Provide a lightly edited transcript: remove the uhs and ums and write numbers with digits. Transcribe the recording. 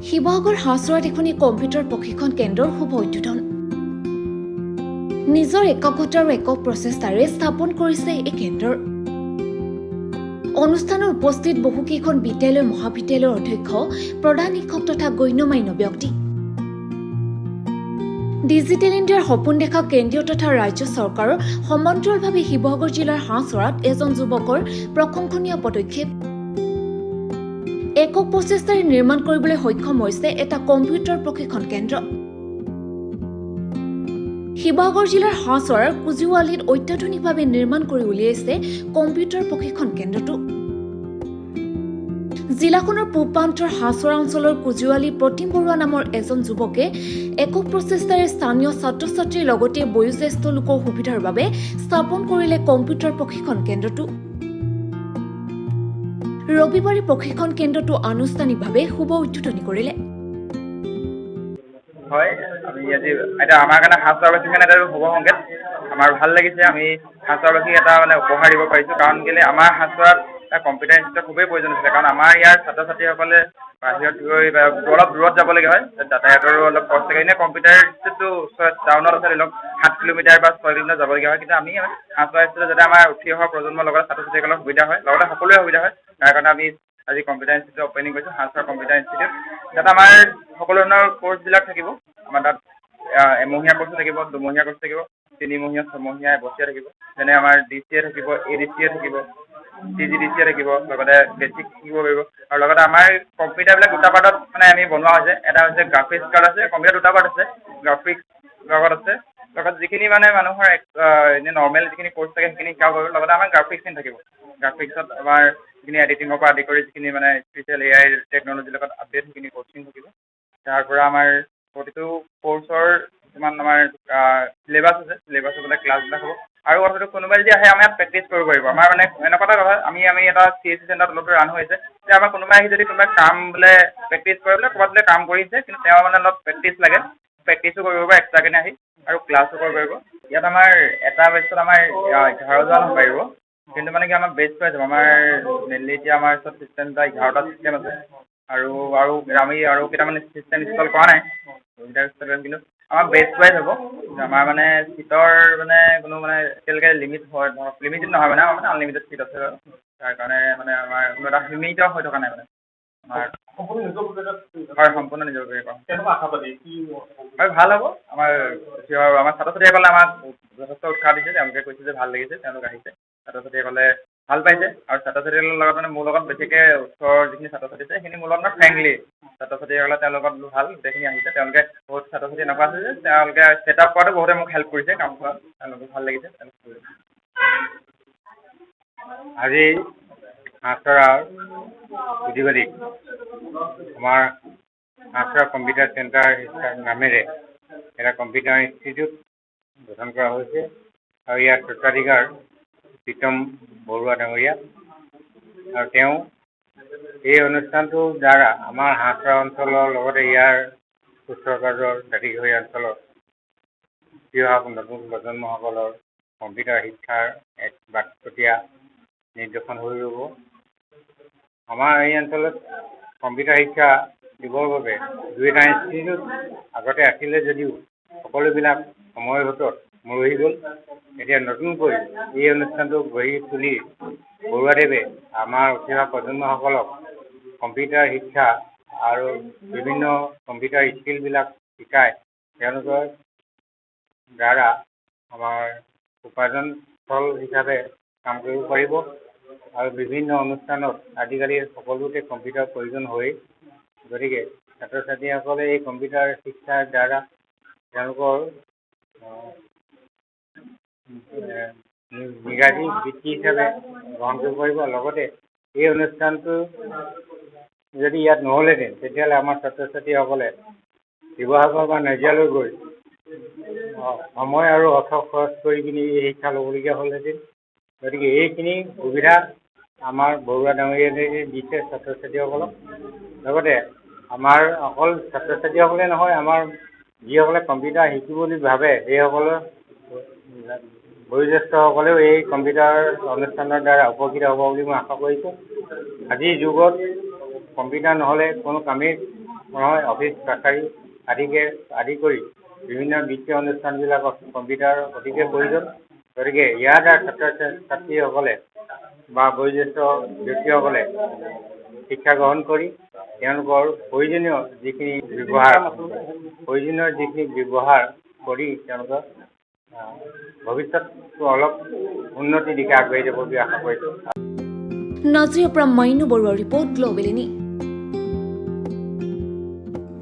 শিৱসাগৰ হাঁচৰাত এখন কম্পিউটাৰ প্ৰশিক্ষণ কেন্দ্ৰৰ শুভ উদ্বোধন। নিজৰ একগত আৰু একক প্ৰচেষ্টাৰে স্থাপন কৰিছে এই কেন্দ্ৰৰ। অনুষ্ঠানত উপস্থিত বহুকেইখন বিদ্যালয় মহাবিদ্যালয়ৰ অধ্যক্ষ, প্ৰধান শিক্ষক তথা গণ্যমান্য ব্যক্তি। ডিজিটেল ইণ্ডিয়াৰ সপোন দেখা কেন্দ্ৰীয় তথা ৰাজ্য চৰকাৰৰ সমান্তৰালভাৱে শিৱসাগৰ জিলাৰ হাঁচৰাত এজন যুৱকৰ প্ৰশংসনীয় পদক্ষেপ। একক প্ৰচেষ্টাৰে নিৰ্মাণ কৰিবলৈ সক্ষম হৈছে এটা কম্পিউটাৰ প্ৰশিক্ষণ কেন্দ্ৰ। শিৱসাগৰ জিলাৰ হাঁচৰাৰ কুজিৱালীত অত্যাধুনিকভাৱে নিৰ্মাণ কৰি উলিয়াইছে কম্পিউটাৰ প্ৰশিক্ষণ কেন্দ্ৰটো। জিলাখনৰ পূব প্ৰান্তৰ হাঁচৰা অঞ্চলৰ কুজিৱালী প্ৰতিম বৰুৱা নামৰ এজন যুৱকে একক প্ৰচেষ্টাৰে স্থানীয় ছাত্ৰ ছাত্ৰীৰ লগতে বয়োজ্যেষ্ঠ লোকৰ সুবিধাৰ বাবে স্থাপন কৰিলে কম্পিউটাৰ প্ৰশিক্ষণ কেন্দ্ৰটো। ৰবিবাৰে প্ৰশিক্ষণ কেন্দ্ৰটো আনুষ্ঠানিকভাৱে শুভ উদ্বোধনী কৰিলে। হয়, আমি আজি এটা আমাৰ কাৰণে হাঁচৰাবাসীৰ কাৰণে এটা শুভ সংকেত। আমাৰ ভাল লাগিছে, আমি হাঁচৰাবাসীক এটা উপহাৰ দিব পাৰিছোঁ। কাৰণ কেলৈ আমাৰ হাঁচৰাত কম্পিউটাৰ ইনষ্টিটিউট খুবেই প্ৰয়োজন হৈছিলে। কাৰণ আমাৰ ইয়াৰ ছাত্ৰ ছাত্ৰীসকলে বাহিৰত গৈ অলপ দূৰত যাবলগীয়া হয়, যাতায়াতৰো অলপ খৰচ থাকে। এনেই কম্পিউটাৰ ইনষ্টিটিউটটো টাউনত আছে, ধৰি লওক 7 কিলোমিটাৰ বা 6 কিলোমিটাৰ যাবলগীয়া হয়। কিন্তু আমি হাঁচৰা ইনষ্টিটিউটত যাতে আমাৰ উঠি অহা প্ৰজন্মৰ লগত ছাত্ৰ ছাত্ৰীসকলৰ সুবিধা হয়, লগতে সকলোৰে সুবিধা হয়, তাৰ কাৰণে আমি আজি কম্পিউটাৰ ইনষ্টিটিউট অপেনিং কৰিছোঁ, হাঁচৰা কম্পিউটাৰ ইনষ্টিটিউট। তাত আমাৰ সকলো ধৰণৰ কৰ্চবিলাক থাকিব। আমাৰ তাত এমহীয়া কৰ্চো থাকিব, 2মহীয়া কৰ্চ থাকিব, 3মহীয়া, 6মহীয়া, এবছৰীয়া থাকিব। যেনে আমাৰ DCA থাকিব, ADCA থাকিব, CGDCA থাকিব, লগতে বেছিক শিকিব পাৰিব। আৰু লগতে আমাৰ কম্পিউটাৰবিলাক দুটা পাৰ্টত আমি বনোৱা হৈছে। এটা হৈছে গ্ৰাফিক্স কাৰ্ড আছে, কম্পিউটাৰ দুটা পাৰ্ট আছে, গ্ৰাফিক্স লগত আছে, লগত যিখিনি মানুহৰ এনেই নৰ্মেল যিখিনি কৰ্চ থাকে সেইখিনি শিকাব পাৰিব। লগতে আমাৰ গ্ৰাফিক্সখিনি থাকিব। গ্ৰাফিক্সত আমাৰ যিখিনি এডিটিঙৰ পৰা আদি কৰি যিখিনি স্পেচিয়েল AI টেকন'লজিৰ লগত আপডেট সেইখিনি কৰ্চিং থাকিব। তাৰ পৰা আমাৰ প্ৰতিটো কৰ্চৰ কিছুমান আমাৰ চিলেবাছ আছে, চিলেবাছৰ ক্লাছবিলাক হ'ব। আৰু কথাটো কোনোবাই যদি আহে আমাৰ ইয়াত প্ৰেক্টিচ কৰিব পাৰিব। আমাৰ এনেকুৱা এটা কথা, আমি এটা CSC চেণ্টাৰত অলপ ৰান হৈছে যে আমাৰ কোনোবাই আহি যদি কোনোবাই কাম প্ৰেক্টিচ কৰে ক'ৰবাত কাম কৰিছে, কিন্তু তেওঁ অলপ প্ৰেক্টিচ লাগে, প্ৰেক্টিচো কৰিব পাৰিব এক্সট্ৰাকৈ আহি, আৰু ক্লাছো কৰিব পাৰিব। ইয়াত আমাৰ এটা বেচত আমাৰ 11জন পাৰিব। কিন্তু কি আমাৰ বেষ্ট প্ৰাইজ হ'ব। আমাৰ মেইনলি এতিয়া আমাৰ ওচৰত চিষ্টেম 11টা চিষ্টেম আছে, আৰু আমি কেইটামান চিষ্টেম ইনষ্টল কৰা নাই, কিন্তু আমাৰ বেষ্ট প্ৰাইজ হ'ব। আমাৰ চিটৰ কোনো এতিয়ালৈকে লিমিটেড নহয়, আমাৰ আনলিমিটেড চিট আছে। তাৰ কাৰণে আমাৰ কোনো এটা সীমিত হৈ থকা নাই। আমাৰ হয়, সম্পূৰ্ণ নিজৰ কৰি পাম। হয়, ভাল হ'ব। আমাৰ ছাত্ৰ ছাত্ৰীসকলে আমাক যথেষ্ট উৎসাহ দিছে, তেওঁলোকে কৈছে যে ভাল লাগিছে, তেওঁলোক আহিছে, ছাত্ৰ ছাত্ৰীসকলে ভাল পাইছে। আৰু ছাত্ৰ ছাত্ৰীসকলৰ লগত মোৰ লগত বেছিকৈ ওচৰৰ যিখিনি ছাত্ৰ ছাত্ৰী আছে সেইখিনি মোৰ লগত ফ্ৰেংকলি ছাত্ৰ ছাত্ৰীসকলে তেওঁলোকৰ ভাল গোটেইখিনি আহিছে। তেওঁলোকে বহুত ছাত্ৰ ছাত্ৰী এনেকুৱা আছে যে তেওঁলোকে ছেট আপ কৰাটো বহুতে মোক হেল্প কৰিছে, কাম কৰাত তেওঁলোকে ভাল লাগিছে। আজি হাঁচৰাৰ কুজিৱালীত আমাৰ হাঁচৰা কম্পিউটাৰ চেণ্টাৰ নামেৰে এটা কম্পিউটাৰ ইনষ্টিটিউট গঠন কৰা হৈছে। আৰু ইয়াৰ স্বত্বাধিকাৰ প্ৰীতম বৰুৱা ডাঙৰীয়া। আৰু তেওঁ এই অনুষ্ঠানটোৰ দ্বাৰা আমাৰ হাঁচৰা অঞ্চলৰ লগতে ইয়াৰ ওচৰ পাজৰ দাঁতিকাষৰীয়া অঞ্চলৰ উঠি অহা নতুন প্ৰজন্মসকলৰ কম্পিউটাৰ শিক্ষাৰ এক বাটকটীয়া নিদৰ্শন হৈ ৰ'ব। আমাৰ এই অঞ্চলত কম্পিউটাৰ শিক্ষা দিবৰ বাবে 2টা ইনষ্টিটিউট আগতে আছিলে যদিও সকলোবিলাক সময়ৰ ভিতৰত মৰহি গ'ল। এতিয়া নতুনকৈ এই অনুষ্ঠানটো গঢ়ি তুলি বৰুৱাদেৱে আমাৰ উঠি অহা প্ৰজন্মসকলক কম্পিউটাৰ শিক্ষা আৰু বিভিন্ন কম্পিউটাৰ স্কিলবিলাক শিকাই তেওঁলোকৰ দ্বাৰা আমাৰ উপাৰ্জনস্থল হিচাপে কাম কৰিব পাৰিব। আৰু বিভিন্ন অনুষ্ঠানত আজিকালি সকলোতে কম্পিউটাৰ প্ৰয়োজন হয়। গতিকে ছাত্ৰ ছাত্ৰীসকলে এই কম্পিউটাৰ শিক্ষাৰ দ্বাৰা তেওঁলোকৰ নিগাজী বৃত্তি হিচাপে গ্ৰহণ কৰিব পাৰিব। লগতে এই অনুষ্ঠানটো যদি ইয়াত নহ'লেহেঁতেন তেতিয়াহ'লে আমাৰ ছাত্ৰ ছাত্ৰীসকলে শিৱসাগৰ বা নাজিৰালৈ গৈ সময় আৰু অৰ্থ খৰচ কৰি পিনি এই শিক্ষা ল'বলগীয়া হ'লহেঁতেন। গতিকে এইখিনি সুবিধা আমাৰ বৰুৱা ডাঙৰীয়াই দিছে ছাত্ৰ ছাত্ৰীসকলক। লগতে আমাৰ অকল ছাত্ৰ ছাত্ৰীসকলে নহয়, আমাৰ যিসকলে কম্পিউটাৰ শিকিব বুলি ভাবে সেইসকলৰ বয়োজ্যেষ্ঠসকলেও এই কম্পিউটাৰ অনুষ্ঠানৰ দ্বাৰা উপকৃত হ'ব বুলি মই আশা কৰিছোঁ। আজিৰ যুগত কম্পিউটাৰ নহ'লে কোনো কামেই নহয় অফিচ কাছাৰী আদি কৰি বিভিন্ন বিত্তীয় অনুষ্ঠানবিলাকত কম্পিউটাৰ অতিকে প্ৰয়োজন। গতিকে ইয়াৰ দ্বাৰা ছাত্ৰ ছাত্ৰীসকলে বা বয়োজ্যেষ্ঠ ব্যক্তিসকলে শিক্ষা গ্ৰহণ কৰি তেওঁলোকৰ প্ৰয়োজনীয় যিখিনি ব্যৱহাৰ কৰি তেওঁলোকৰ ভৱিষ্যতটো অলপ উন্নতিৰ দিশে আগবাঢ়ি যাব বুলি আশা কৰিছোঁ। নাজিৰৰ পৰা মাইনু বৰুৱাৰ ৰিপৰ্ট গ্ল'বেল নিউজ।